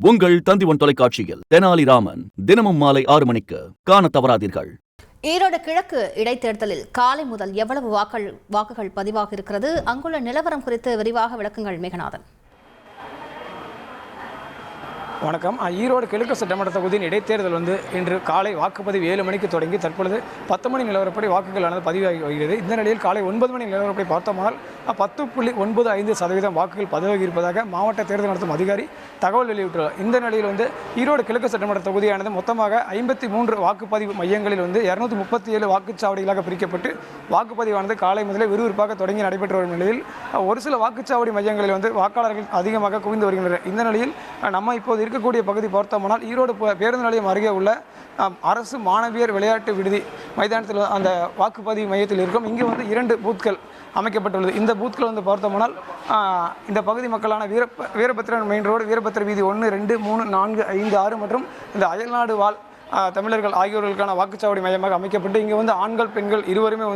உங்கள் தந்திவன் தொலைக்காட்சியில் தெனாலிராமன் தினமும் மாலை 6 மணிக்கு காண தவறாதீர்கள். ஈரோடு கிழக்கு இடைத்தேர்தலில் காலை முதல் எவ்வளவு வாக்குகள் பதிவாக இருக்கிறது? அங்குள்ள நிலவரம் குறித்து விரிவாக விளக்குங்கள் மேகநாதன். வணக்கம். ஈரோடு கிழக்கு சட்டமன்ற தொகுதியின் இடைத்தேர்தல் இன்று காலை வாக்குப்பதிவு 7 மணிக்கு தொடங்கி தற்பொழுது 10 மணி நிலவரப்படி வாக்குகளானது பதிவாகி வருகிறது. இந்த நிலையில் காலை 9 மணி நிலவரப்படி பார்த்தோமானால் 10.95% வாக்குகள் பதிவாகி இருப்பதாக மாவட்ட தேர்தல் நடத்தும் அதிகாரி தகவல் வெளியிட்டுள்ளார். இந்த நிலையில் ஈரோடு கிழக்கு சட்டமன்ற தொகுதியானது மொத்தமாக 53 வாக்குப்பதிவு மையங்களில் 237 வாக்குச்சாவடிகளாக பிரிக்கப்பட்டு வாக்குப்பதிவானது காலை முதலே விறுவிறுப்பாக தொடங்கி நடைபெற்று வரும் நிலையில் ஒரு சில வாக்குச்சாவடி மையங்களில் வாக்காளர்கள் அதிகமாக குவிந்து வருகின்றனர். இந்த நிலையில் நம்ம இப்போது இருக்கக்கூடிய பகுதி பார்த்தோம்னால் ஈரோடு பேருந்து நிலையம் அருகே உள்ள அரசு மாணவியர் விளையாட்டு விடுதி மைதானத்தில் அந்த வாக்குப்பதிவு மையத்தில் இருக்கும். இங்கே 2 பூத்கள் அமைக்கப்பட்டுள்ளது. இந்த பூத்கள் பார்த்தோம்னால் இந்த பகுதி மக்களான வீரபத்திரன் மெயின் ரோடு, வீரபத்திர வீதி 1, 2, 3, 4, 5, 6 மற்றும் இந்த அயல்நாடு வாழ் தமிழர்கள் ஆகியோர்களுக்கான வாக்குச்சாவடி மையமாக அமைக்கப்பட்டு இங்கே ஆண்கள் பெண்கள் இருவருமே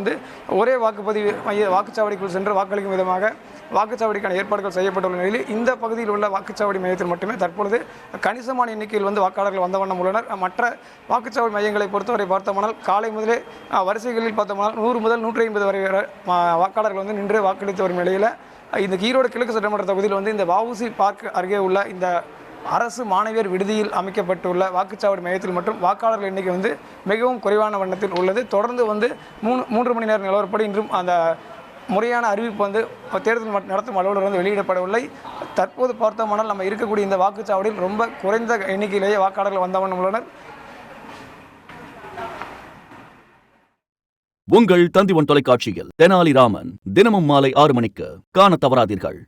ஒரே வாக்குச்சாவடிக்குள் சென்று வாக்களிக்கும் விதமாக வாக்குச்சாவடிக்கான ஏற்பாடுகள் செய்யப்பட்டுள்ள நிலையில் இந்த பகுதியில் உள்ள வாக்குச்சாவடி மையத்தில் மட்டுமே தற்பொழுது கணிசமான எண்ணிக்கையில் வாக்காளர்கள் வந்த வண்ணம் உள்ளனர். மற்ற வாக்குச்சாவடி மையங்களை பொறுத்தவரை பார்த்தோம்னால் காலை முதலே வரிசைகளில் பார்த்தோம்னால் 100 முதல் 150 வரை வாக்காளர்கள் நின்று வாக்களித்து வரும் நிலையில் இந்த ஈரோடு கிழக்கு சட்டமன்ற தொகுதியில் இந்த வஉசி பார்க் அருகே உள்ள இந்த அரசு மாணவியர் விடுதியில் அமைக்கப்பட்டுள்ள வாக்குச்சாவடி மையத்தில் மற்றும் வாக்காளர்கள் எண்ணிக்கை மிகவும் குறைவான வண்ணத்தில் உள்ளது. தொடர்ந்து 3 மணி நேர நிலவரப்படி இன்றும் அந்த முறையான அறிவிப்பு தேர்தல் நடத்தும் அலுவலர் வெளியிடப்படவில்லை. தற்போது பார்த்தோமானால் நம்ம இருக்கக்கூடிய இந்த வாக்குச்சாவடியில் ரொம்ப குறைந்த எண்ணிக்கையிலேயே வாக்காளர்கள் வந்த வண்ணம் உள்ளனர். உங்கள் தந்திவன் தொலைக்காட்சியில் தெனாலிராமன் தினமும் மாலை 6 மணிக்கு காண தவறாதீர்கள்.